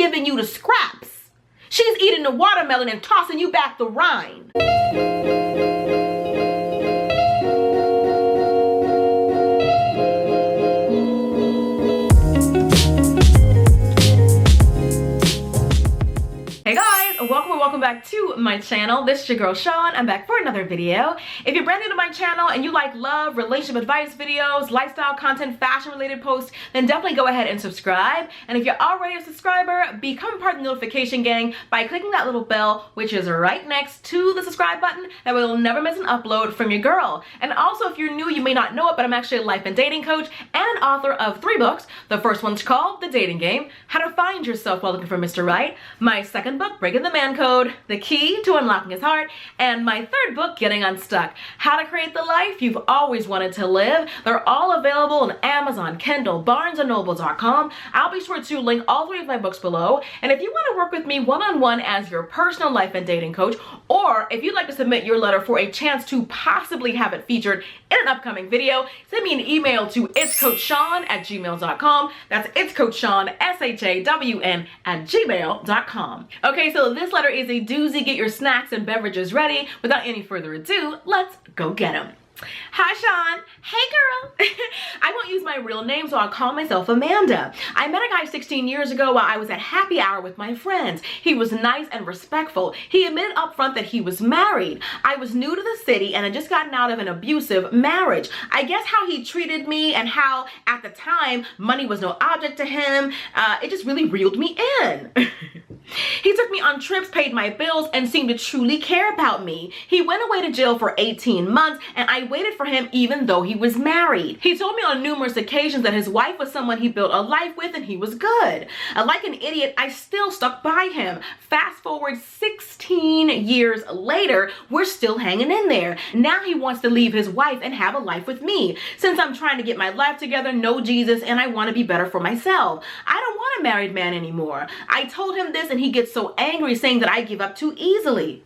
giving you the scraps. She's eating the watermelon and tossing you back the rind. Hey guys, welcome back to my channel. This is your girl Sean. I'm back for another video. If you're brand new to my channel and you like love, relationship advice videos, lifestyle content, fashion related posts, then definitely go ahead and subscribe. And if you're already a subscriber, become part of the notification gang by clicking that little bell, which is right next to the subscribe button. That way you'll never miss an upload from your girl. And also, if you're new, you may not know it, but I'm actually a life and dating coach and an author of 3 books. The first one's called The Dating Game: How to Find Yourself While Looking for Mr. Right. My second book, Breaking the Man Code: The Key to Unlocking His Heart. And my third book, Getting Unstuck: How to Create the Life You've Always Wanted to Live. They're all available on Amazon, Kindle, BarnesandNoble.com. I'll be sure to link all 3 of my books below. And if you want to work with me one-on-one as your personal life and dating coach, or if you'd like to submit your letter for a chance to possibly have it featured in an upcoming video, send me an email to itscoachshawn@gmail.com. That's itscoachshawn, SHAWN, @gmail.com. Okay, so this letter is a doozy. Get your snacks and beverages ready. Without any further ado, let's go get them. Hi, Sean. Hey, girl. I won't use my real name, so I'll call myself Amanda. I met a guy 16 years ago while I was at happy hour with my friends. He was nice and respectful. He admitted up front that he was married. I was new to the city and had just gotten out of an abusive marriage. I guess how he treated me and how, at the time, money was no object to him, it just really reeled me in. He took me on trips, paid my bills, and seemed to truly care about me. He went away to jail for 18 months, and I waited for him even though he was married. He told me on numerous occasions that his wife was someone he built a life with and he was good. Like an idiot, I still stuck by him. Fast forward 16 years later, we're still hanging in there. Now he wants to leave his wife and have a life with me. Since I'm trying to get my life together, know Jesus, and I want to be better for myself. I don't want a married man anymore. I told him this and he gets so angry, saying that I give up too easily.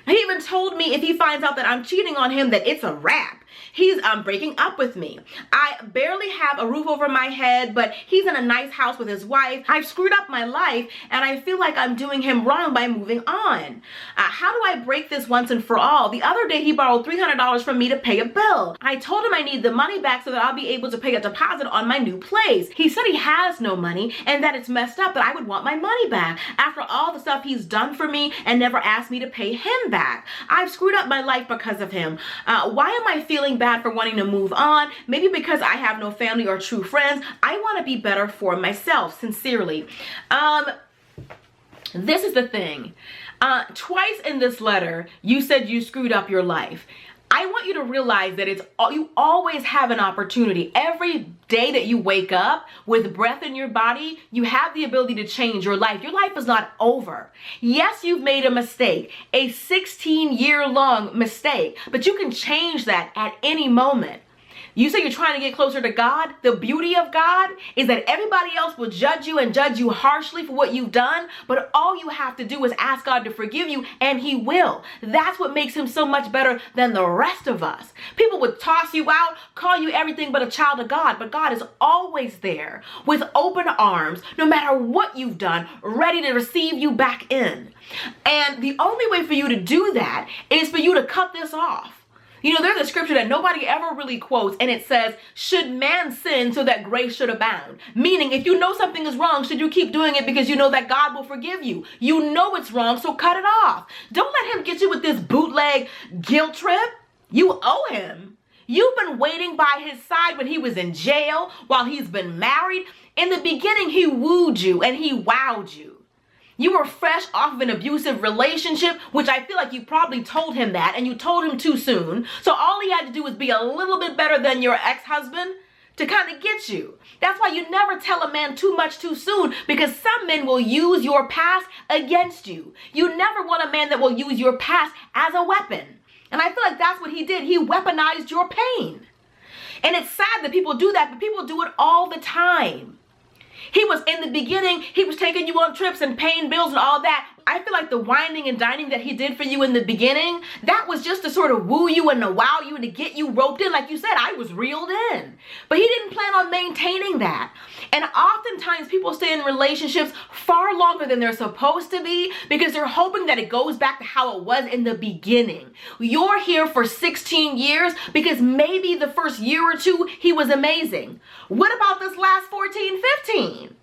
He even told me if he finds out that I'm cheating on him, that it's a wrap. He's breaking up with me. I barely have a roof over my head, but he's in a nice house with his wife. I've screwed up my life, and I feel like I'm doing him wrong by moving on. How do I break this once and for all? The other day, he borrowed $300 from me to pay a bill. I told him I need the money back so that I'll be able to pay a deposit on my new place. He said he has no money and that it's messed up, that I would want my money back after all the stuff he's done for me and never asked me to pay him back. I've screwed up my life because of him. Why am I feeling bad for wanting to move on? Maybe because I have no family or true friends. I want to be better for myself, sincerely. This is the thing. Twice in this letter, you said you screwed up your life. I want you to realize that you always have an opportunity. Every day that you wake up with breath in your body, you have the ability to change your life. Your life is not over. Yes, you've made a mistake, a 16-year-long mistake, but you can change that at any moment. You say you're trying to get closer to God. The beauty of God is that everybody else will judge you and judge you harshly for what you've done, but all you have to do is ask God to forgive you, and he will. That's what makes him so much better than the rest of us. People would toss you out, call you everything but a child of God, but God is always there with open arms, no matter what you've done, ready to receive you back in. And the only way for you to do that is for you to cut this off. You know, there's a scripture that nobody ever really quotes, and it says, should man sin so that grace should abound? Meaning, if you know something is wrong, should you keep doing it because you know that God will forgive you? You know it's wrong, so cut it off. Don't let him get you with this bootleg guilt trip. You owe him. You've been waiting by his side when he was in jail, while he's been married. In the beginning, he wooed you and he wowed you. You were fresh off of an abusive relationship, which I feel like you probably told him that, and you told him too soon. So all he had to do was be a little bit better than your ex-husband to kind of get you. That's why you never tell a man too much too soon, because some men will use your past against you. You never want a man that will use your past as a weapon. And I feel like that's what he did. He weaponized your pain. And it's sad that people do that, but people do it all the time. He was, in the beginning, he was taking you on trips and paying bills and all that. I feel like the whining and dining that he did for you in the beginning, that was just to sort of woo you and to wow you and to get you roped in. Like you said, I was reeled in. But he didn't plan on maintaining that. And oftentimes people stay in relationships far longer than they're supposed to be because they're hoping that it goes back to how it was in the beginning. You're here for 16 years because maybe the first year or two he was amazing. What about this last 14, 15?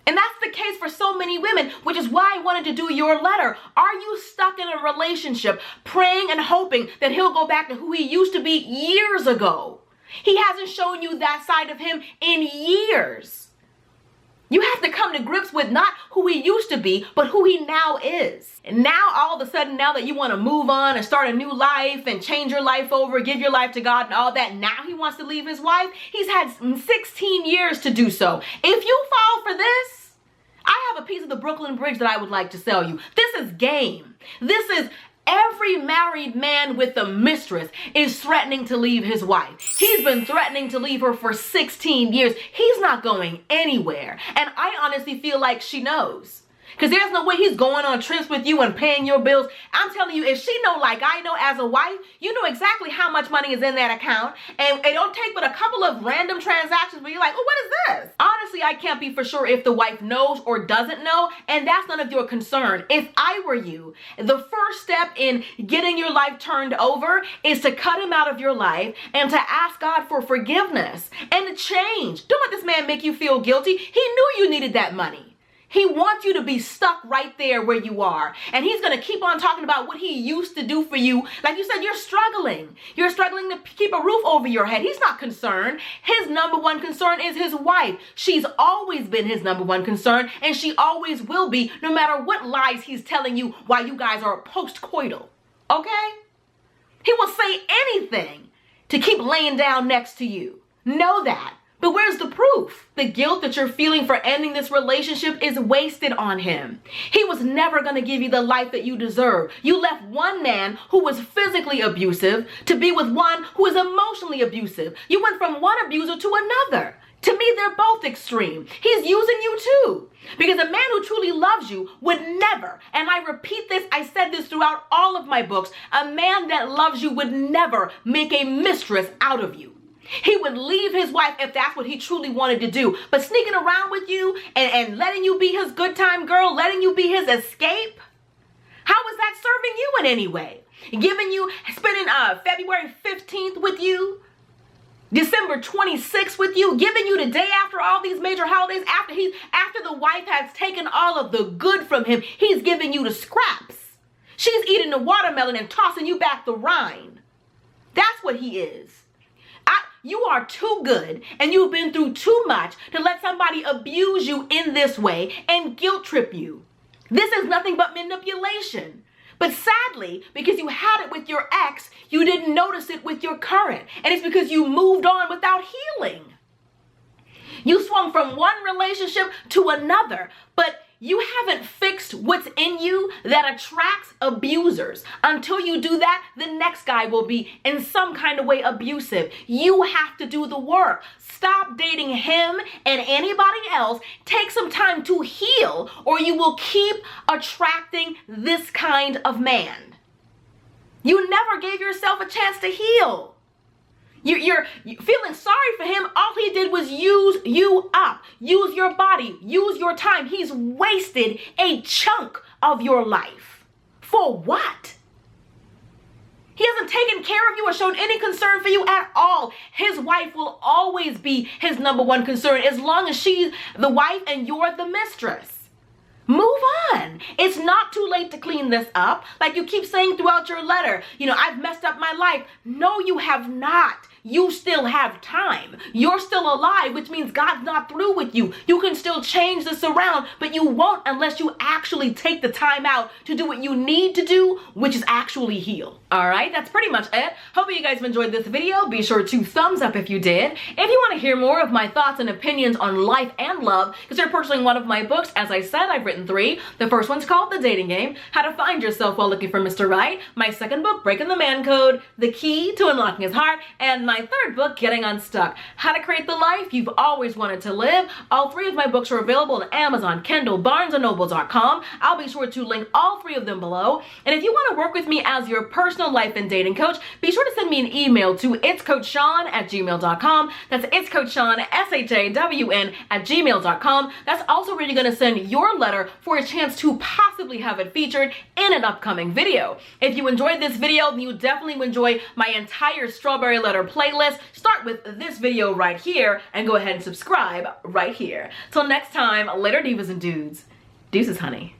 And that's the case for so many women, which is why I wanted to do your letter. Are you stuck in a relationship praying and hoping that he'll go back to who he used to be years ago? He hasn't shown you that side of him in years. You have to come to grips with not who he used to be, but who he now is. And now all of a sudden, now that you want to move on and start a new life and change your life over, give your life to God and all that, now he wants to leave his wife. He's had 16 years to do so. If you fall for this, I have a piece of the Brooklyn Bridge that I would like to sell you. This is game. This is every married man with a mistress is threatening to leave his wife. He's been threatening to leave her for 16 years. He's not going anywhere. And I honestly feel like she knows. Because there's no way he's going on trips with you and paying your bills. I'm telling you, if she know like I know as a wife, you know exactly how much money is in that account. And it don't take but a couple of random transactions where you're like, oh, what is this? Honestly, I can't be for sure if the wife knows or doesn't know. And that's none of your concern. If I were you, the first step in getting your life turned over is to cut him out of your life and to ask God for forgiveness and to change. Don't let this man make you feel guilty. He knew you needed that money. He wants you to be stuck right there where you are. And he's going to keep on talking about what he used to do for you. Like you said, you're struggling. You're struggling to keep a roof over your head. He's not concerned. His number one concern is his wife. She's always been his number one concern, and she always will be, no matter what lies he's telling you while you guys are post-coital. Okay? He will say anything to keep laying down next to you. Know that. But where's the proof? The guilt that you're feeling for ending this relationship is wasted on him. He was never going to give you the life that you deserve. You left one man who was physically abusive to be with one who is emotionally abusive. You went from one abuser to another. To me, they're both extreme. He's using you too. Because a man who truly loves you would never, and I repeat this, I said this throughout all of my books, a man that loves you would never make a mistress out of you. He would leave his wife if that's what he truly wanted to do. But sneaking around with you and letting you be his good time girl, letting you be his escape, how is that serving you in any way? Spending February 15th with you, December 26th with you, giving you the day after all these major holidays, after the wife has taken all of the good from him, he's giving you the scraps. She's eating the watermelon and tossing you back the rind. That's what he is. You are too good and you've been through too much to let somebody abuse you in this way and guilt trip you. This is nothing but manipulation. But sadly, because you had it with your ex, you didn't notice it with your current. And it's because you moved on without healing. You swung from one relationship to another, but you haven't fixed what's in you that attracts abusers. Until you do that, the next guy will be in some kind of way abusive. You have to do the work. Stop dating him and anybody else. Take some time to heal, or you will keep attracting this kind of man. You never gave yourself a chance to heal. You're feeling sorry for him. All he did was use you up, use your body, use your time. He's wasted a chunk of your life. For what? He hasn't taken care of you or shown any concern for you at all. His wife will always be his number one concern as long as she's the wife and you're the mistress. Move on. It's not too late to clean this up. Like you keep saying throughout your letter, I've messed up my life. No, you have not. You still have time. You're still alive, which means God's not through with you. You can still change this around, but you won't unless you actually take the time out to do what you need to do, which is actually heal. All right, that's pretty much it. Hope you guys have enjoyed this video. Be sure to thumbs up if you did. If you want to hear more of my thoughts and opinions on life and love, consider purchasing one of my books. As I said, I've written 3. The first one's called The Dating Game, How to Find Yourself While Looking for Mr. Right. My second book, Breaking the Man Code, The Key to Unlocking His Heart. And my my third book, Getting Unstuck, How to Create the Life You've Always Wanted to Live. All three of my books are available on Amazon, Kindle, BarnesandNoble.com. I'll be sure to link all three of them below. And if you want to work with me as your personal life and dating coach, be sure to send me an email to itscoachshawn@gmail.com. That's itscoachshawn, SHAWN @gmail.com. That's also where you're going to send your letter for a chance to possibly have it featured in an upcoming video. If you enjoyed this video, then you definitely enjoy my entire Strawberry Letter playlist. Start with this video right here and go ahead and subscribe right here. Till next time, later divas and dudes. Deuces, honey.